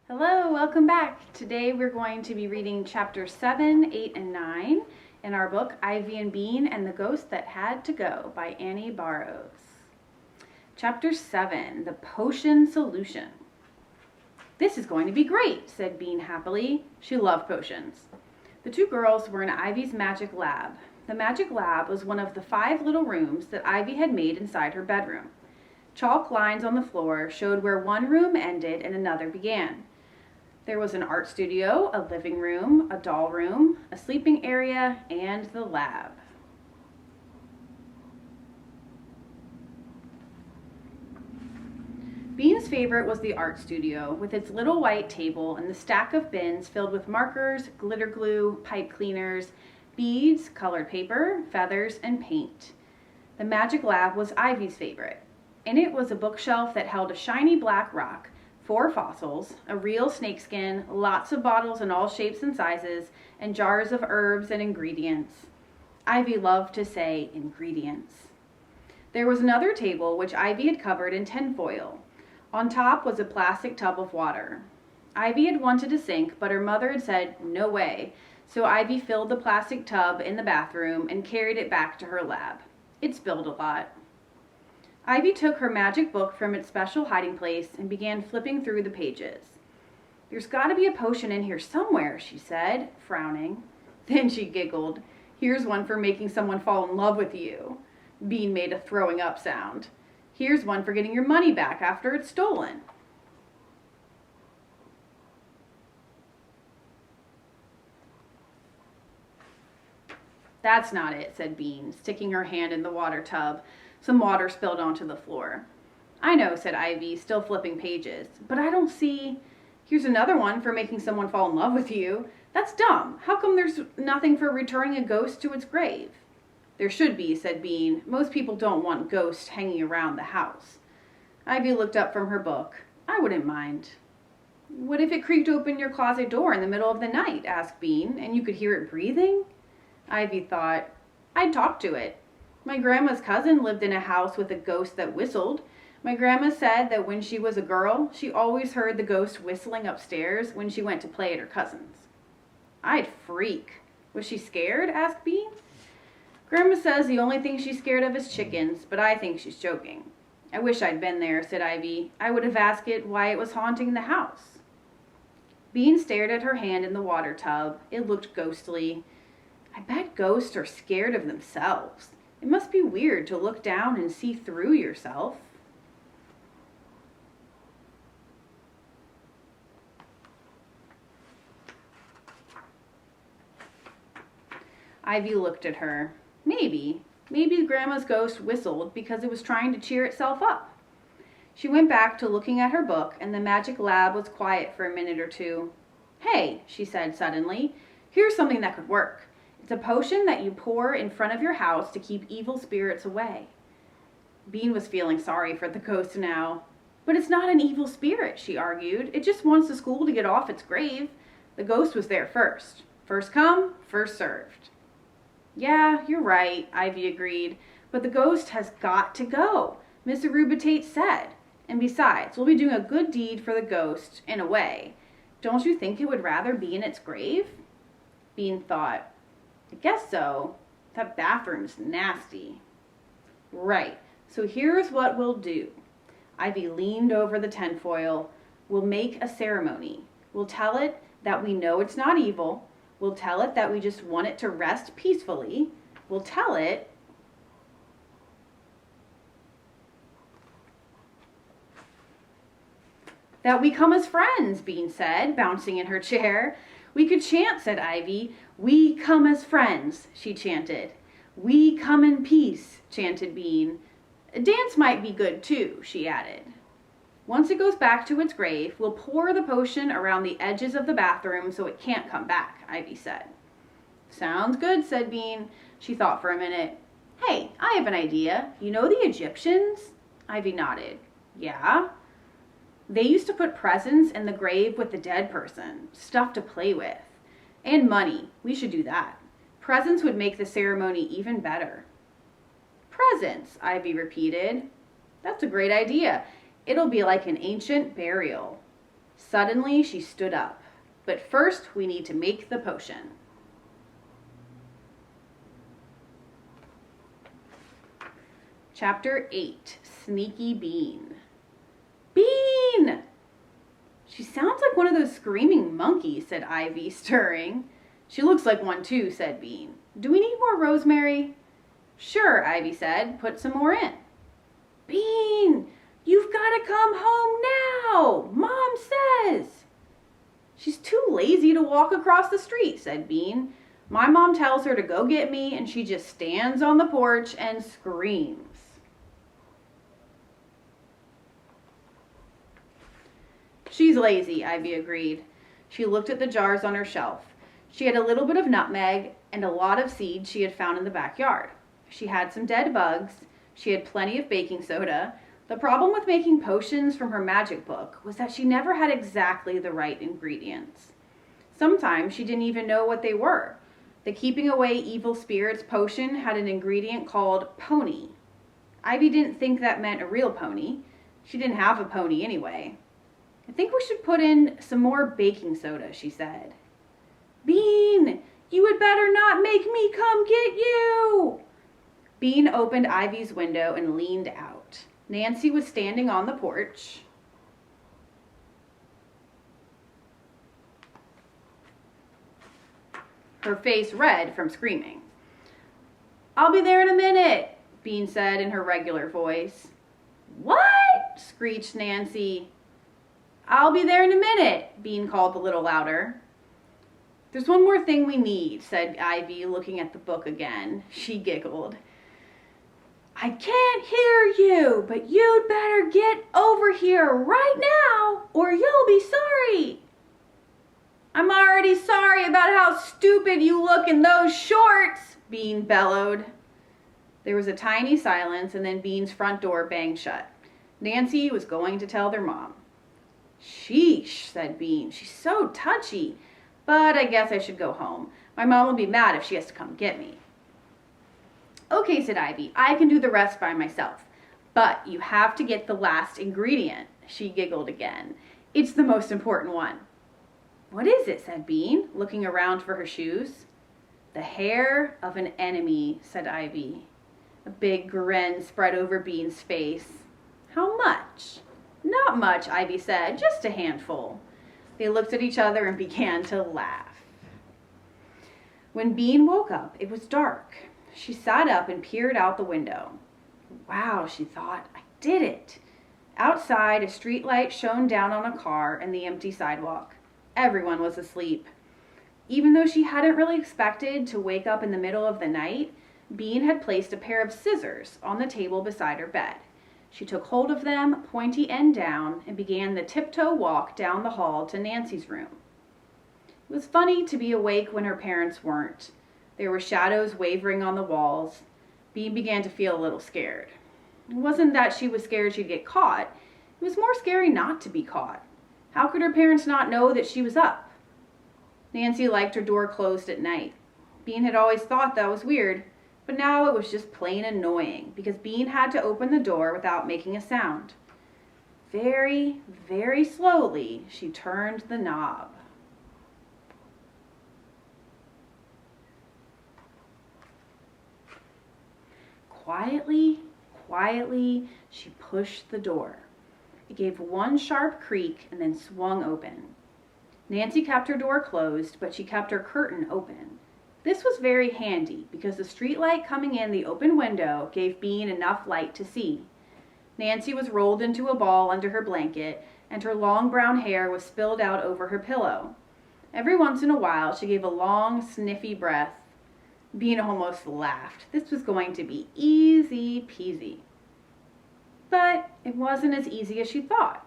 Hello, welcome back. Today we're going to be reading chapter 7, 8, and 9 in our book Ivy and Bean and the Ghost That Had to Go by Annie Barrows. Chapter 7, The Potion Solution. This is going to be great, said Bean happily. She loved potions. The two girls were in Ivy's magic lab. The magic lab was one of the 5 little rooms that Ivy had made inside her bedroom. Chalk lines on the floor showed where one room ended and another began. There was an art studio, a living room, a doll room, a sleeping area, and the lab. Bean's favorite was the art studio, with its little white table and the stack of bins filled with markers, glitter glue, pipe cleaners, beads, colored paper, feathers, and paint. The magic lab was Ivy's favorite. In it was a bookshelf that held a shiny black rock, 4 fossils, a real snakeskin, lots of bottles in all shapes and sizes, and jars of herbs and ingredients. Ivy loved to say ingredients. There was another table which Ivy had covered in tinfoil. On top was a plastic tub of water. Ivy had wanted a sink, but her mother had said no way, so Ivy filled the plastic tub in the bathroom and carried it back to her lab. It spilled a lot. Ivy took her magic book from its special hiding place and began flipping through the pages. "There's got to be a potion in here somewhere," she said, frowning. Then she giggled. "Here's one for making someone fall in love with you." Bean made a throwing up sound. "Here's one for getting your money back after it's stolen." "That's not it," said Bean, sticking her hand in the water tub. Some water spilled onto the floor. "I know," said Ivy, still flipping pages, "but I don't see—" "Here's another one for making someone fall in love with you. That's dumb. How come there's nothing for returning a ghost to its grave?" "There should be," said Bean. "Most people don't want ghosts hanging around the house." Ivy looked up from her book. "I wouldn't mind." "What if it creaked open your closet door in the middle of the night?" asked Bean, "and you could hear it breathing?" Ivy thought, "I'd talk to it. My grandma's cousin lived in a house with a ghost that whistled. My grandma said that when she was a girl, she always heard the ghost whistling upstairs when she went to play at her cousin's." "I'd freak." "Was she scared?" asked Bean. "Grandma says the only thing she's scared of is chickens, but I think she's joking." "I wish I'd been there," said Ivy. "I would have asked it why it was haunting the house." Bean stared at her hand in the water tub. It looked ghostly. "I bet ghosts are scared of themselves. It must be weird to look down and see through yourself." Ivy looked at her. Maybe Grandma's ghost whistled because it was trying to cheer itself up. She went back to looking at her book, and the magic lab was quiet for a minute or two. "Hey," she said suddenly, "here's something that could work. It's a potion that you pour in front of your house to keep evil spirits away." Bean was feeling sorry for the ghost now. "But it's not an evil spirit," she argued. "It just wants the school to get off its grave. The ghost was there first. First come, first served." "Yeah, you're right," Ivy agreed. "But the ghost has got to go, Miss Arubitate said. And besides, we'll be doing a good deed for the ghost, in a way. Don't you think it would rather be in its grave?" Bean thought, "I guess so. That bathroom's nasty." "Right, so here's what we'll do." Ivy leaned over the tinfoil. "We'll make a ceremony. We'll tell it that we know it's not evil. We'll tell it that we just want it to rest peacefully. We'll tell it that we come as friends," Bean said, bouncing in her chair. "We could chant," said Ivy. "We come as friends," she chanted. "We come in peace," chanted Bean. "A dance might be good too," she added. "Once it goes back to its grave, we'll pour the potion around the edges of the bathroom so it can't come back," Ivy said. "Sounds good," said Bean. She thought for a minute. "Hey, I have an idea. You know the Egyptians?" Ivy nodded. "Yeah?" "They used to put presents in the grave with the dead person, stuff to play with. And money. We should do that. Presents would make the ceremony even better." "Presents," Ivy repeated. "That's a great idea. It'll be like an ancient burial." Suddenly, she stood up. But first, we need to make the potion. Chapter 8, Sneaky Bean. Bean! She sounds like one of those screaming monkeys, said Ivy, stirring. She looks like one too, said Bean. Do we need more rosemary? Sure, Ivy said. Put some more in. Bean, you've got to come home now, Mom says. She's too lazy to walk across the street, said Bean. My mom tells her to go get me, and she just stands on the porch and screams. She's lazy, Ivy agreed. She looked at the jars on her shelf. She had a little bit of nutmeg and a lot of seeds she had found in the backyard. She had some dead bugs. She had plenty of baking soda. The problem with making potions from her magic book was that she never had exactly the right ingredients. Sometimes she didn't even know what they were. The Keeping Away Evil Spirits potion had an ingredient called pony. Ivy didn't think that meant a real pony. She didn't have a pony anyway. I think we should put in some more baking soda, she said. Bean, you had better not make me come get you. Bean opened Ivy's window and leaned out. Nancy was standing on the porch. Her face red from screaming. I'll be there in a minute, Bean said in her regular voice. What? Screeched Nancy. I'll be there in a minute, Bean called a little louder. There's one more thing we need, said Ivy, looking at the book again. She giggled. I can't hear you, but you'd better get over here right now, or you'll be sorry. I'm already sorry about how stupid you look in those shorts, Bean bellowed. There was a tiny silence, and then Bean's front door banged shut. Nancy was going to tell their mom. Sheesh, said Bean. She's so touchy. But I guess I should go home. My mom will be mad if she has to come get me. Okay, said Ivy. I can do the rest by myself. But you have to get the last ingredient. She giggled again. It's the most important one. What is it, said Bean, looking around for her shoes. The hair of an enemy, said Ivy. A big grin spread over Bean's face. How much? Not much, Ivy said, just a handful. They looked at each other and began to laugh. When Bean woke up, it was dark. She sat up and peered out the window. Wow, she thought, I did it. Outside, a streetlight shone down on a car and the empty sidewalk. Everyone was asleep. Even though she hadn't really expected to wake up in the middle of the night, Bean had placed a pair of scissors on the table beside her bed. She took hold of them, pointy end down, and began the tiptoe walk down the hall to Nancy's room. It was funny to be awake when her parents weren't. There were shadows wavering on the walls. Bean began to feel a little scared. It wasn't that she was scared she'd get caught. It was more scary not to be caught. How could her parents not know that she was up? Nancy liked her door closed at night. Bean had always thought that was weird. But now it was just plain annoying because Bean had to open the door without making a sound. Very, very slowly, she turned the knob. Quietly, she pushed the door. It gave one sharp creak and then swung open. Nancy kept her door closed, but she kept her curtain open. This was very handy because the street light coming in the open window gave Bean enough light to see. Nancy was rolled into a ball under her blanket, and her long brown hair was spilled out over her pillow. Every once in a while, she gave a long, sniffy breath. Bean almost laughed. This was going to be easy peasy. But it wasn't as easy as she thought.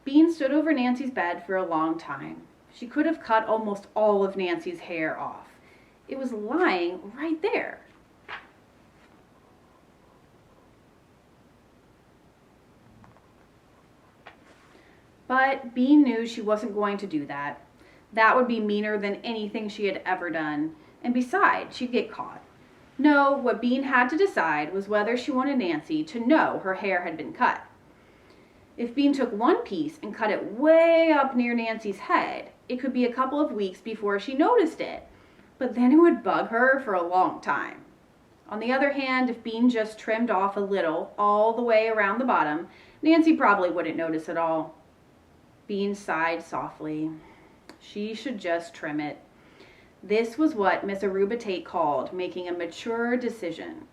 Bean stood over Nancy's bed for a long time. She could have cut almost all of Nancy's hair off. It was lying right there. But Bean knew she wasn't going to do that. That would be meaner than anything she had ever done. And besides, she'd get caught. No, what Bean had to decide was whether she wanted Nancy to know her hair had been cut. If Bean took one piece and cut it way up near Nancy's head, it could be a couple of weeks before she noticed it, but then it would bug her for a long time. On the other hand, if Bean just trimmed off a little all the way around the bottom, Nancy probably wouldn't notice at all. Bean sighed softly. She should just trim it. This was what Miss Aruba Tate called making a mature decision.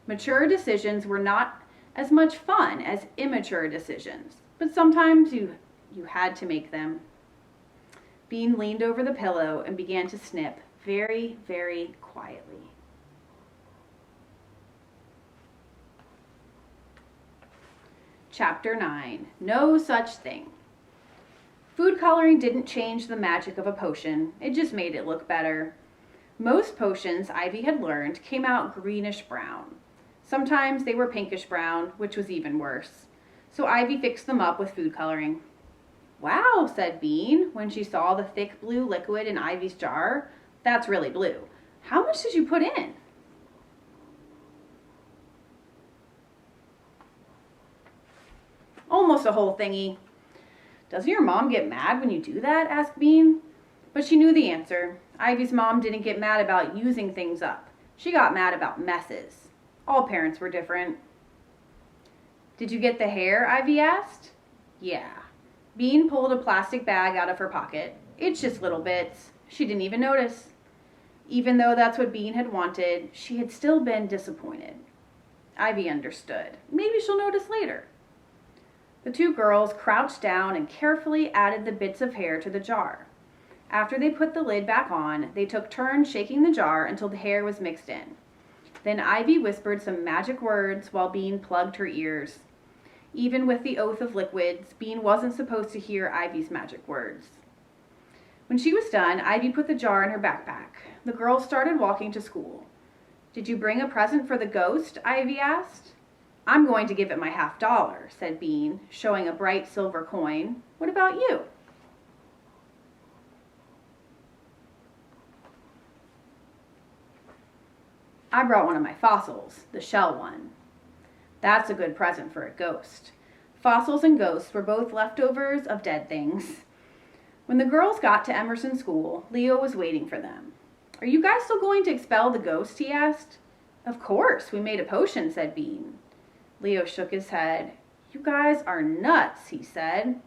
Mature decisions were not as much fun as immature decisions, but sometimes you had to make them. Bean leaned over the pillow and began to snip very, very quietly. Chapter 9. No such thing. Food coloring didn't change the magic of a potion, it just made it look better. Most potions, Ivy had learned, came out greenish brown. Sometimes they were pinkish brown, which was even worse. So Ivy fixed them up with food coloring. "Wow," said Bean when she saw the thick blue liquid in Ivy's jar. "That's really blue. How much did you put in?" "Almost a whole thingy." "Doesn't your mom get mad when you do that?" asked Bean. But she knew the answer. Ivy's mom didn't get mad about using things up. She got mad about messes. All parents were different. "Did you get the hair?" Ivy asked. "Yeah." Bean pulled a plastic bag out of her pocket. "It's just little bits." She didn't even notice. Even though that's what Bean had wanted, she had still been disappointed. Ivy understood. Maybe she'll notice later. The two girls crouched down and carefully added the bits of hair to the jar. After they put the lid back on, they took turns shaking the jar until the hair was mixed in. Then Ivy whispered some magic words while Bean plugged her ears. Even with the oath of liquids, Bean wasn't supposed to hear Ivy's magic words. When she was done, Ivy put the jar in her backpack. The girls started walking to school. "Did you bring a present for the ghost?" Ivy asked. "I'm going to give it my $50, said Bean, showing a bright silver coin. "What about you?" "I brought one of my fossils, the shell one." "That's a good present for a ghost." Fossils and ghosts were both leftovers of dead things. When the girls got to Emerson School, Leo was waiting for them. "Are you guys still going to expel the ghost?" he asked. "Of course, we made a potion," said Bean. Leo shook his head. "You guys are nuts," he said.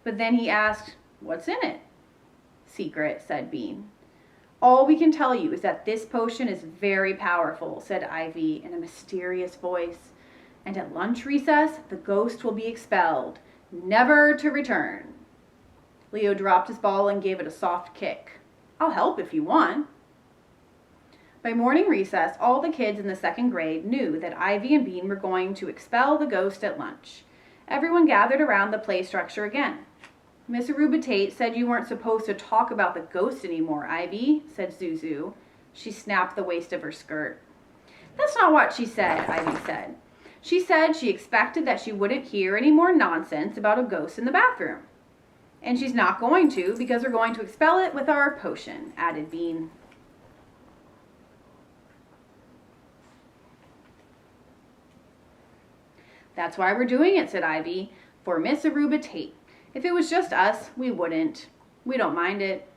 But then he asked, "What's in it?" "Secret," said Bean. "All we can tell you is that this potion is very powerful," said Ivy in a mysterious voice. "And at lunch recess, the ghost will be expelled, never to return." Leo dropped his ball and gave it a soft kick. "I'll help if you want." By morning recess, all the kids in the second grade knew that Ivy and Bean were going to expel the ghost at lunch. Everyone gathered around the play structure again. "Miss Aruba Tate said you weren't supposed to talk about the ghost anymore, Ivy," said Zuzu. She snapped the waist of her skirt. "That's not what she said," Ivy said. "She said she expected that she wouldn't hear any more nonsense about a ghost in the bathroom." "And she's not going to because we're going to expel it with our potion," added Bean. "That's why we're doing it," said Ivy, "for Miss Aruba Tate. If it was just us, we wouldn't. We don't mind it."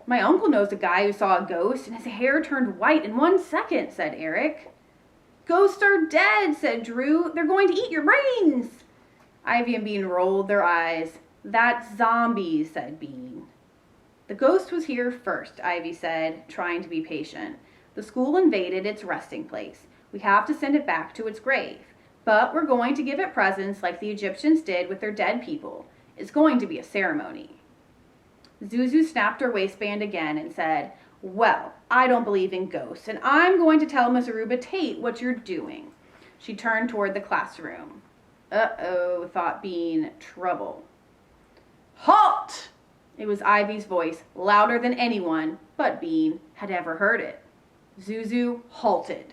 "My uncle knows a guy who saw a ghost and his hair turned white in 1 second, said Eric. "Ghosts are dead," said Drew. "They're going to eat your brains." Ivy and Bean rolled their eyes. "That's zombies," said Bean. "The ghost was here first," Ivy said, trying to be patient. "The school invaded its resting place. We have to send it back to its grave. But we're going to give it presents like the Egyptians did with their dead people. It's going to be a ceremony." Zuzu snapped her waistband again and said, "Well, I don't believe in ghosts, and I'm going to tell Miss Aruba Tate what you're doing." She turned toward the classroom. "Uh-oh," thought Bean. "Trouble." "Halt!" It was Ivy's voice, louder than anyone but Bean had ever heard it. Zuzu halted.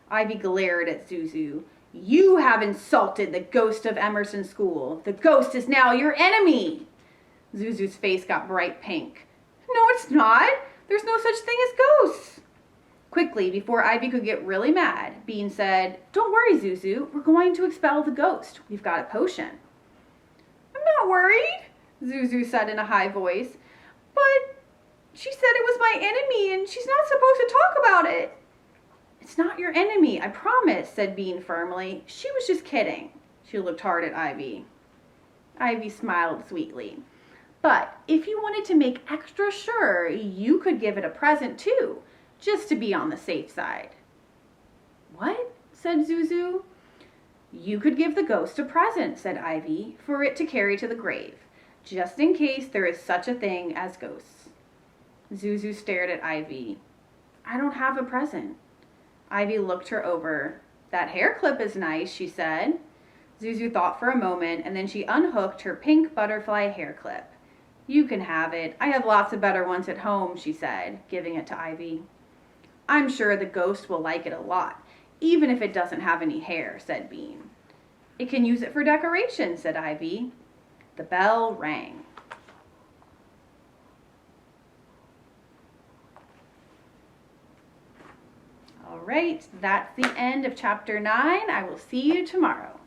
Ivy glared at Zuzu. "You have insulted the ghost of Emerson School. The ghost is now your enemy." Zuzu's face got bright pink. "No, it's not. There's no such thing as ghosts." Quickly, before Ivy could get really mad, Bean said, "Don't worry, Zuzu. We're going to expel the ghost. We've got a potion." not worried, Zuzu said in a high voice. But she said it was my enemy and she's not supposed to talk about it. It's not your enemy, I promise, said Bean firmly. She was just kidding. She looked hard at Ivy. Ivy smiled sweetly. But if you wanted to make extra sure, you could give it a present too, just to be on the safe side. What? Said Zuzu. You could give the ghost a present, said Ivy, for it to carry to the grave, just in case there is such a thing as ghosts. Zuzu stared at Ivy. I don't have a present. Ivy looked her over. That hair clip is nice, she said. Zuzu thought for a moment, and then she unhooked her pink butterfly hair clip. You can have it. I have lots of better ones at home, she said, giving it to Ivy. I'm sure the ghost will like it a lot, even if it doesn't have any hair, said Bean. It can use it for decoration, said Ivy. The bell rang. All right, that's the end of chapter 9. I will see you tomorrow.